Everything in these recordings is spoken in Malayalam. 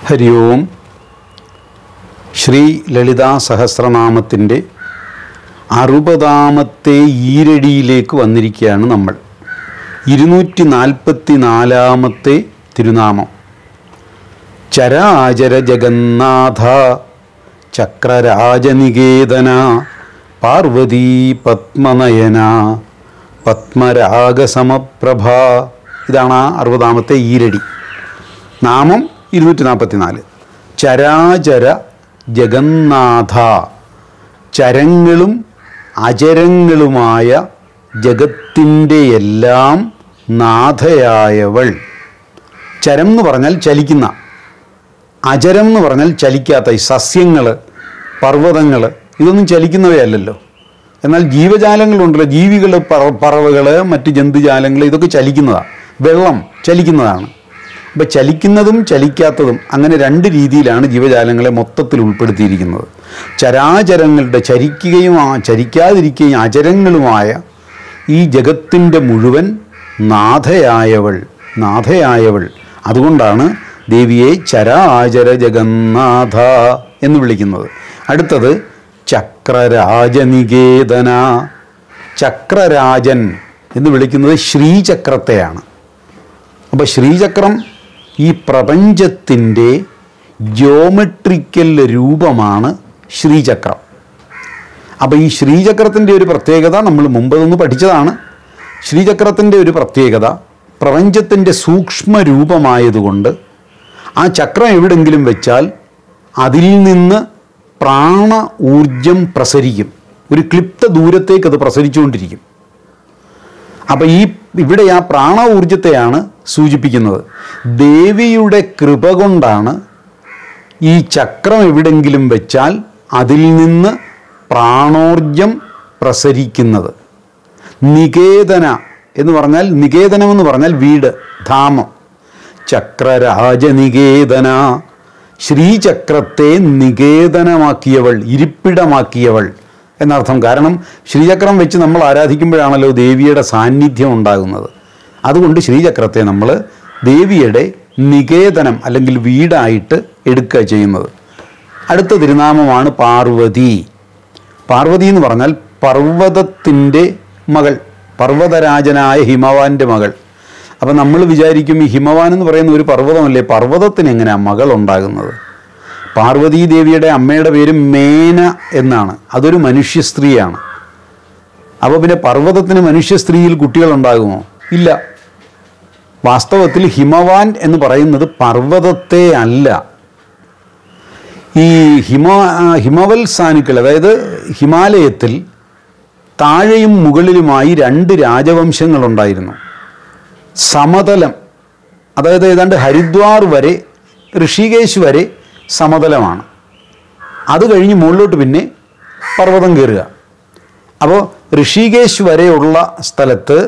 ഹരി ഓം. ശ്രീ ലളിതാ സഹസ്രനാമത്തിൻ്റെ 60ാമത്തെ ഈരടിയിലേക്ക് വന്നിരിക്കുകയാണ് നമ്മൾ. 244ാമത്തെ തിരുനാമം. ചരാചര ജഗന്നാഥ ചക്രരാജനികേതന പാർവതീ പത്മനയന പത്മരാഗസമപ്രഭ. ഇതാണ് 60ാമത്തെ ഈരടി. നാമം 244. ചരാചര ജഗന്നാഥ, ചരങ്ങളും അചരങ്ങളുമായ ജഗത്തിൻ്റെ എല്ലാം നാഥയായവൾ. ചരം എന്ന് പറഞ്ഞാൽ ചലിക്കുന്ന, അചരം എന്ന് പറഞ്ഞാൽ ചലിക്കാത്ത. ഈ സസ്യങ്ങൾ, പർവ്വതങ്ങൾ, ഇതൊന്നും ചലിക്കുന്നവയല്ലല്ലോ. എന്നാൽ ജീവജാലങ്ങളുണ്ടല്ലോ, ജീവികൾ, പറവകൾ, മറ്റ് ജന്തുജാലങ്ങൾ, ഇതൊക്കെ ചലിക്കുന്നതാണ്. വെള്ളം ചലിക്കുന്നതാണ്. അപ്പോൾ ചലിക്കുന്നതും ചലിക്കാത്തതും അങ്ങനെ രണ്ട് രീതിയിലാണ് ജീവജാലങ്ങളെ മൊത്തത്തിൽ ഉൾപ്പെടുത്തിയിരിക്കുന്നത്. ചരാചരങ്ങളുടെ ചരിക്കുകയും ചരിക്കാതിരിക്കുകയും അചരങ്ങളുമായ ഈ ജഗത്തിൻ്റെ മുഴുവൻ നാഥയായവൾ. അതുകൊണ്ടാണ് ദേവിയെ ചരാചര ജഗന്നാഥ എന്ന് വിളിക്കുന്നത്. അടുത്തത് ചക്രരാജനികേതന. ചക്രരാജൻ എന്ന് വിളിക്കുന്നത് ശ്രീചക്രത്തെയാണ്. അപ്പോൾ ശ്രീചക്രം ഈ പ്രപഞ്ചത്തിൻ്റെ ജിയോമെട്രിക്കൽ രൂപമാണ് ശ്രീചക്രം. അപ്പോൾ ഈ ശ്രീചക്രത്തിൻ്റെ ഒരു പ്രത്യേകത നമ്മൾ മുമ്പതൊന്ന് പഠിച്ചതാണ്. ശ്രീചക്രത്തിൻ്റെ ഒരു പ്രത്യേകത പ്രപഞ്ചത്തിൻ്റെ സൂക്ഷ്മ രൂപമായതുകൊണ്ട് ആ ചക്രം എവിടെങ്കിലും വെച്ചാൽ അതിൽ നിന്ന് പ്രാണ ഊർജം പ്രസരിക്കും. ഒരു ക്ലിപ്ത ദൂരത്തേക്ക് അത് പ്രസരിച്ചുകൊണ്ടിരിക്കും. അപ്പോൾ ഇവിടെ ആ പ്രാണ ഊർജത്തെയാണ് സൂചിപ്പിക്കുന്നത്. ദേവിയുടെ കൃപ കൊണ്ടാണ് ഈ ചക്രം എവിടെങ്കിലും വെച്ചാൽ അതിൽ നിന്ന് പ്രാണോർജം പ്രസരിക്കുന്നത്. നികേതന എന്ന് പറഞ്ഞാൽ, നികേതനമെന്ന് പറഞ്ഞാൽ വീട്, ധാമം. ചക്രരാജനികേതന, ശ്രീചക്രത്തെ നികേതനമാക്കിയവൾ, ഇരിപ്പിടമാക്കിയവൾ എന്നർത്ഥം. കാരണം ശ്രീചക്രം വെച്ച് നമ്മൾ ആരാധിക്കുമ്പോഴാണല്ലോ ദേവിയുടെ സാന്നിധ്യം ഉണ്ടാകുന്നത്. അതുകൊണ്ട് ശ്രീചക്രത്തെ നമ്മൾ ദേവിയുടെ നികേതനം അല്ലെങ്കിൽ വീടായിട്ട് എടുക്കുക ചെയ്യുന്നത്. അടുത്ത തിരുനാമമാണ് പാർവതി. പാർവതി എന്ന് പറഞ്ഞാൽ പർവ്വതത്തിൻ്റെ മകൾ, പർവ്വതരാജനായ ഹിമവാൻ്റെ മകൾ. അപ്പം നമ്മൾ വിചാരിക്കും ഈ ഹിമവാൻ എന്ന് പറയുന്ന ഒരു പർവ്വതമല്ലേ, പർവ്വതത്തിന് എങ്ങനെയാണ് മകൾ ഉണ്ടാകുന്നത്? പാർവതീ ദേവിയുടെ അമ്മയുടെ പേര് മേന എന്നാണ്. അതൊരു മനുഷ്യ സ്ത്രീയാണ്. അപ്പോൾ പിന്നെ പർവ്വതത്തിന് മനുഷ്യ സ്ത്രീയിൽ കുട്ടികളുണ്ടാകുമോ? ഇല്ല. വാസ്തവത്തിൽ ഹിമവാൻ എന്ന് പറയുന്നത് പർവ്വതത്തെ അല്ല. ഈ ഹിമവൽ സാനുക്കൾ, അതായത് ഹിമാലയത്തിൽ താഴെയും മുകളിലുമായി 2 രാജവംശങ്ങളുണ്ടായിരുന്നു. സമതലം, അതായത് ഏതാണ്ട് ഹരിദ്വാർ വരെ, ഋഷികേശ് വരെ സമതലമാണ്. അത് കഴിഞ്ഞ് മുകളിലോട്ട് പിന്നെ പർവ്വതം കയറുക. അപ്പോൾ ഋഷികേശ് വരെയുള്ള സ്ഥലത്ത്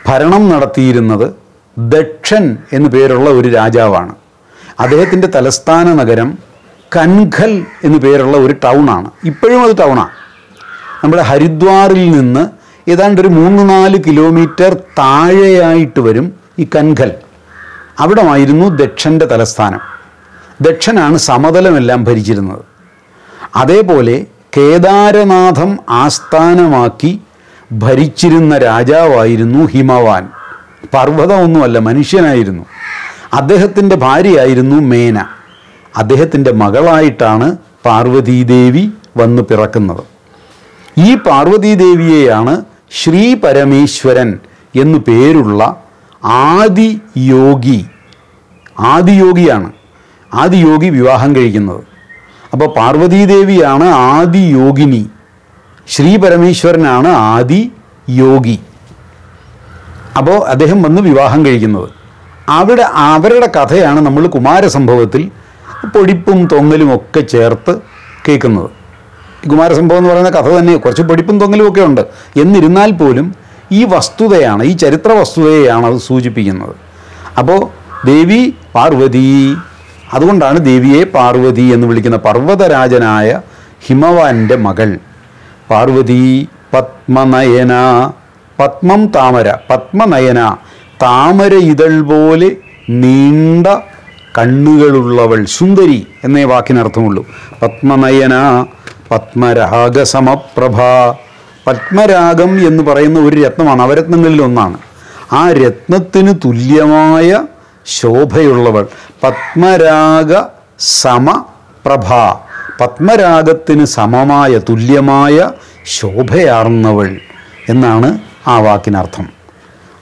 ഭരണം നടത്തിയിരുന്നത് ദക്ഷൻ എന്നു പേരുള്ള ഒരു രാജാവാണ്. അദ്ദേഹത്തിൻ്റെ തലസ്ഥാന നഗരം കൻഖൽ എന്നു പേരുള്ള ഒരു ടൗണാണ്. ഇപ്പോഴും അത് ടൗണാണ്. നമ്മുടെ ഹരിദ്വാറിൽ നിന്ന് ഏതാണ്ട് ഒരു 3-4 കിലോമീറ്റർ താഴെയായിട്ട് വരും ഈ കൻഖൽ. അവിടമായിരുന്നു ദക്ഷൻ്റെ തലസ്ഥാനം. ദക്ഷനാണ് സമതലമെല്ലാം ഭരിച്ചിരുന്നത്. അതേപോലെ കേദാരനാഥം ആസ്ഥാനമാക്കി ഭരിച്ചിരുന്ന രാജാവായിരുന്നു ഹിമവാൻ. പർവ്വതമൊന്നുമല്ല, മനുഷ്യനായിരുന്നു. അദ്ദേഹത്തിൻ്റെ ഭാര്യയായിരുന്നു മേന. അദ്ദേഹത്തിൻ്റെ മകളായിട്ടാണ് പാർവതീദേവി വന്നു പിറക്കുന്നത്. ഈ പാർവതീദേവിയെയാണ് ശ്രീ പരമേശ്വരൻ എന്നു പേരുള്ള ആദിയോഗിയാണ് ആദിയോഗി വിവാഹം കഴിക്കുന്നത്. അപ്പോൾ പാർവതീദേവിയാണ് ആദിയോഗിനി, ശ്രീ പരമേശ്വരനാണ് ആദിയോഗി. അപ്പോൾ അദ്ദേഹം വന്ന് വിവാഹം കഴിക്കുന്നത്. അവരുടെ കഥയാണ് നമ്മൾ കുമാരസംഭവത്തിൽ പൊടിപ്പും തൊങ്ങലും ഒക്കെ ചേർത്ത് കേൾക്കുന്നത്. കുമാരസംഭവം എന്ന് പറയുന്ന കഥ തന്നെ കുറച്ച് പൊടിപ്പും തൊങ്ങലും ഒക്കെ ഉണ്ട്. എന്നിരുന്നാൽ പോലും ഈ വസ്തുതയാണ്, ഈ ചരിത്ര വസ്തുതയെയാണ് അത് സൂചിപ്പിക്കുന്നത്. അപ്പോൾ ദേവി പാർവതി, അതുകൊണ്ടാണ് ദേവിയെ പാർവതി എന്ന് വിളിക്കുന്നത്. പർവ്വതരാജനായ ഹിമവാൻ്റെ മകൾ പാർവതി. പത്മനയന, പത്മം താമര, പത്മനയന താമര ഇതൾ പോലെ നീണ്ട കണ്ണുകളുള്ളവൾ, സുന്ദരി എന്നേ വാക്കിനർത്ഥമുള്ളൂ. പത്മനയന പത്മരാഗസമപ്രഭ. പത്മരാഗം എന്ന് പറയുന്ന ഒരു രത്നമാണ്, നവരത്നങ്ങളിൽ ഒന്നാണ്. ആ രത്നത്തിന് തുല്യമായ ശോഭയുള്ളവൾ. പത്മരാഗ സമപ്രഭ, പത്മരാഗത്തിന് സമമായ തുല്യമായ ശോഭയാർന്നവൾ എന്നാണ് ആ വാക്കിനർത്ഥം.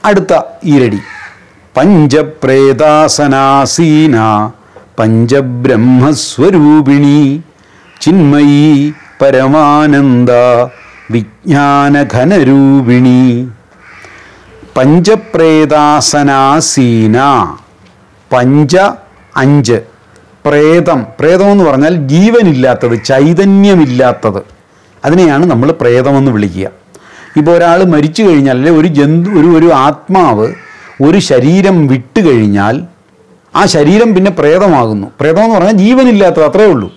അടുത്ത ഈരടി പഞ്ചപ്രേതാസനാസീന പഞ്ചബ്രഹ്മസ്വരൂപിണി ചിന്മയീ പരമാനന്ദ വിജ്ഞാനഘനരൂപിണി. പഞ്ചപ്രേതാസനാസീന, പഞ്ച അഞ്ച്, പ്രേതം. പ്രേതമെന്ന് പറഞ്ഞാൽ ജീവനില്ലാത്തത്, ചൈതന്യമില്ലാത്തത്. അതിനെയാണ് നമ്മൾ പ്രേതമെന്ന് വിളിക്കുക. ഇപ്പോൾ ഒരാൾ മരിച്ചു കഴിഞ്ഞാൽ, അല്ലെ ഒരു ആത്മാവ് ഒരു ശരീരം വിട്ട് കഴിഞ്ഞാൽ ആ ശരീരം പിന്നെ പ്രേതമാകുന്നു. പ്രേതമെന്ന് പറഞ്ഞാൽ ജീവനില്ലാത്തത്, അത്രയേ ഉള്ളൂ.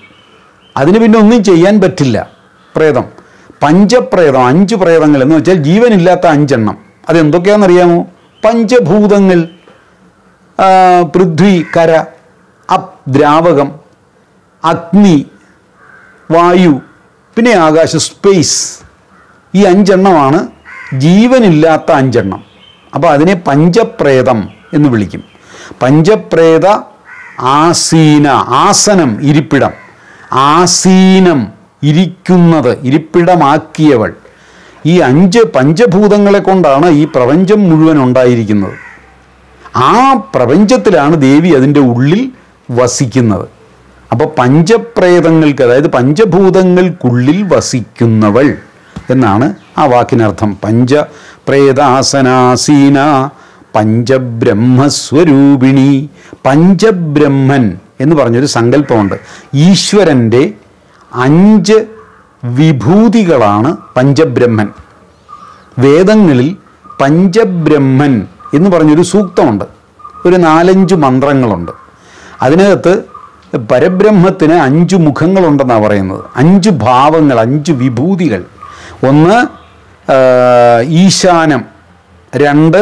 അതിന് പിന്നെ ഒന്നും ചെയ്യാൻ പറ്റില്ല. പ്രേതം. പഞ്ചപ്രേതം, 5 പ്രേതങ്ങൾ എന്ന് വെച്ചാൽ ജീവനില്ലാത്ത 5 എണ്ണം. അതെന്തൊക്കെയാണെന്നറിയാമോ? പഞ്ചഭൂതങ്ങൾ, പൃഥ്വി കര, ദ്രാവകം, അഗ്നി വായു, പിന്നെ ആകാശം സ്പേസ്. ഈ 5 എണ്ണമാണ് ജീവനില്ലാത്ത 5 എണ്ണം. അപ്പോൾ അതിനെ പഞ്ചപ്രേതം എന്ന് വിളിക്കും. പഞ്ചപ്രേത ആസീന, ആസനം ഇരിപ്പിടം, ആസീനം ഇരിക്കുന്നത്, ഇരിപ്പിടമാക്കിയവൾ. ഈ 5 പഞ്ചഭൂതങ്ങളെ കൊണ്ടാണ് ഈ പ്രപഞ്ചം മുഴുവൻ ഉണ്ടായിരിക്കുന്നത്. ആ പ്രപഞ്ചത്തിലാണ് ദേവി അതിൻ്റെ ഉള്ളിൽ വസിക്കുന്നത്. അപ്പോൾ പഞ്ചപ്രേതങ്ങൾക്ക്, അതായത് പഞ്ചഭൂതങ്ങൾക്കുള്ളിൽ വസിക്കുന്നവൾ എന്നാണ് ആ വാക്കിനർത്ഥം. പഞ്ചപ്രേതാസനാസീന പഞ്ചബ്രഹ്മസ്വരൂപിണി. പഞ്ചബ്രഹ്മൻ എന്ന് പറഞ്ഞൊരു സങ്കല്പമുണ്ട്. ഈശ്വരൻ്റെ 5 വിഭൂതികളാണ് പഞ്ചബ്രഹ്മൻ. വേദങ്ങളിൽ പഞ്ചബ്രഹ്മൻ എന്ന് പറഞ്ഞൊരു സൂക്തമുണ്ട്. ഒരു 4-5 മന്ത്രങ്ങളുണ്ട്. അതിനകത്ത് പരബ്രഹ്മത്തിന് 5 മുഖങ്ങളുണ്ടെന്നാണ് പറയുന്നത്. 5 ഭാവങ്ങൾ, 5 വിഭൂതികൾ. 1 ഈശാനം, 2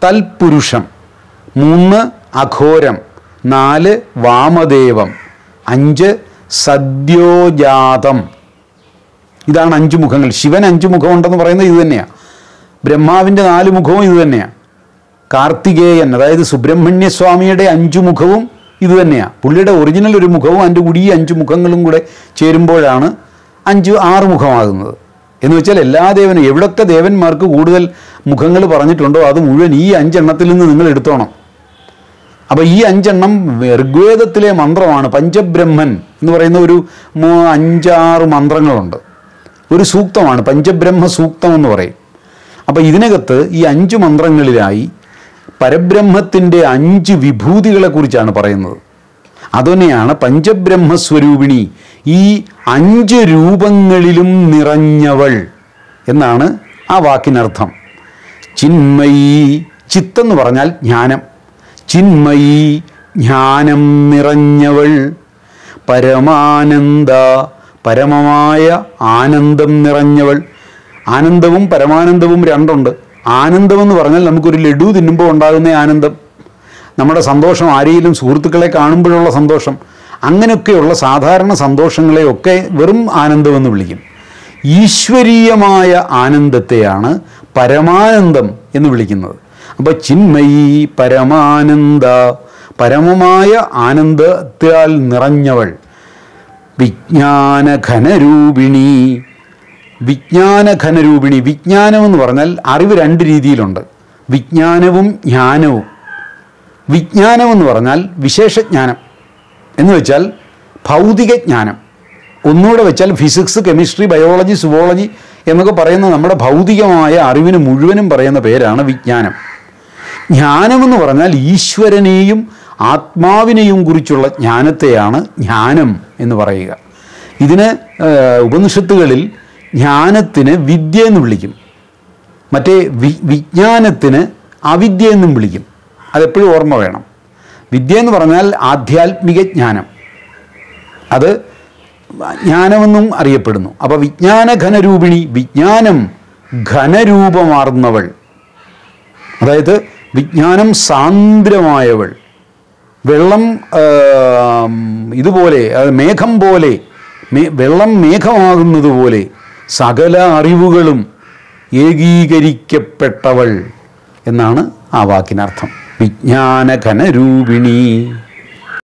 തൽപുരുഷം, 3 അഘോരം, 4 വാമദേവം, 5 സദ്യോജാതം. ഇതാണ് 5 മുഖങ്ങൾ. ശിവൻ 5 മുഖമുണ്ടെന്ന് പറയുന്നത് ഇത് തന്നെയാണ്. ബ്രഹ്മാവിൻ്റെ 4 മുഖവും ഇത് തന്നെയാണ്. കാർത്തികേയൻ, അതായത് സുബ്രഹ്മണ്യസ്വാമിയുടെ 5 മുഖവും ഇത് തന്നെയാണ്. പുള്ളിയുടെ ഒറിജിനൽ ഒരു മുഖവും അതിൻ്റെ കൂടി ഈ 5 മുഖങ്ങളും കൂടെ ചേരുമ്പോഴാണ് 6 മുഖമാകുന്നത്. എന്ന് വെച്ചാൽ എല്ലാ ദേവനും, എവിടൊക്കെ ദേവന്മാർക്ക് കൂടുതൽ മുഖങ്ങൾ പറഞ്ഞിട്ടുണ്ടോ അത് മുഴുവൻ ഈ 5 എണ്ണത്തിൽ നിന്ന് നിങ്ങൾ എടുത്തോണം. അപ്പോൾ ഈ 5 എണ്ണം ഋഗ്വേദത്തിലെ മന്ത്രമാണ്. പഞ്ചബ്രഹ്മൻ എന്ന് പറയുന്ന ഒരു 5-6 മന്ത്രങ്ങളുണ്ട്. ഒരു സൂക്തമാണ്, പഞ്ചബ്രഹ്മ സൂക്തം എന്ന് പറയും. അപ്പോൾ ഇതിനകത്ത് ഈ 5 മന്ത്രങ്ങളിലായി പരബ്രഹ്മത്തിൻ്റെ 5 വിഭൂതികളെക്കുറിച്ചാണ് പറയുന്നത്. അതുതന്നെയാണ് പഞ്ചബ്രഹ്മസ്വരൂപിണി, ഈ 5 രൂപങ്ങളിലും നിറഞ്ഞവൾ എന്നാണ് ആ വാക്കിനർത്ഥം. ചിന്മയീ, ചിത്തെന്ന് പറഞ്ഞാൽ ജ്ഞാനം. ചിന്മയീ, ജ്ഞാനം നിറഞ്ഞവൾ. പരമാനന്ദ, പരമമായ ആനന്ദം നിറഞ്ഞവൾ. ആനന്ദവും പരമാനന്ദവും 2 ഉണ്ട്. ആനന്ദമെന്ന് പറഞ്ഞാൽ നമുക്കൊരു ലഡു തിന്നുമ്പോൾ ഉണ്ടാകുന്ന ആനന്ദം, നമ്മുടെ സന്തോഷം, ആരെയും സുഹൃത്തുക്കളെ കാണുമ്പോഴുള്ള സന്തോഷം, അങ്ങനെയൊക്കെയുള്ള സാധാരണ സന്തോഷങ്ങളെയൊക്കെ വെറും ആനന്ദമെന്ന് വിളിക്കും. ഈശ്വരീയമായ ആനന്ദത്തെയാണ് പരമാനന്ദം എന്ന് വിളിക്കുന്നത്. അപ്പോൾ ചിന്മയീ പരമാനന്ദ, പരമമായ ആനന്ദത്താൽ നിറഞ്ഞവൾ. വിജ്ഞാനഘനരൂപിണി, വിജ്ഞാനഘനരൂപിണി. വിജ്ഞാനമെന്ന് പറഞ്ഞാൽ അറിവ് 2 രീതിയിലുണ്ട്, വിജ്ഞാനവും ജ്ഞാനവും. വിജ്ഞാനമെന്ന് പറഞ്ഞാൽ വിശേഷജ്ഞാനം എന്ന് വെച്ചാൽ ഭൗതിക ജ്ഞാനം. ഒന്നുകൂടെ വെച്ചാൽ ഫിസിക്സ്, കെമിസ്ട്രി, ബയോളജി, സുവോളജി എന്നൊക്കെ പറയുന്ന നമ്മുടെ ഭൗതികമായ അറിവിന് മുഴുവനും പറയുന്ന പേരാണ് വിജ്ഞാനം. ജ്ഞാനമെന്ന് പറഞ്ഞാൽ ഈശ്വരനെയും ആത്മാവിനെയും കുറിച്ചുള്ള ജ്ഞാനത്തെയാണ് ജ്ഞാനം എന്ന് പറയുക. ഇതിന് ഉപനിഷത്തുകളിൽ ജ്ഞാനത്തിന് വിദ്യ എന്ന് വിളിക്കും, മറ്റേ വിജ്ഞാനത്തിന് അവിദ്യ എന്നും വിളിക്കും. അതെപ്പോഴും ഓർമ്മ വേണം. വിദ്യ എന്ന് പറഞ്ഞാൽ ആധ്യാത്മിക ജ്ഞാനം, അത് ജ്ഞാനമെന്നും അറിയപ്പെടുന്നു. അപ്പോൾ വിജ്ഞാനഘനരൂപിണി, വിജ്ഞാനം ഘനരൂപമാർന്നവൾ, അതായത് വിജ്ഞാനം സാന്ദ്രമായവൾ. വെള്ളം ഇതുപോലെ മേഘം പോലെ വെള്ളം മേഘമാകുന്നത് പോലെ സകല അറിവുകളും ഏകീകരിക്കപ്പെട്ടവൾ എന്നാണ് ആ വാക്കിനർത്ഥം. വിജ്ഞാനഘനരൂപിണി.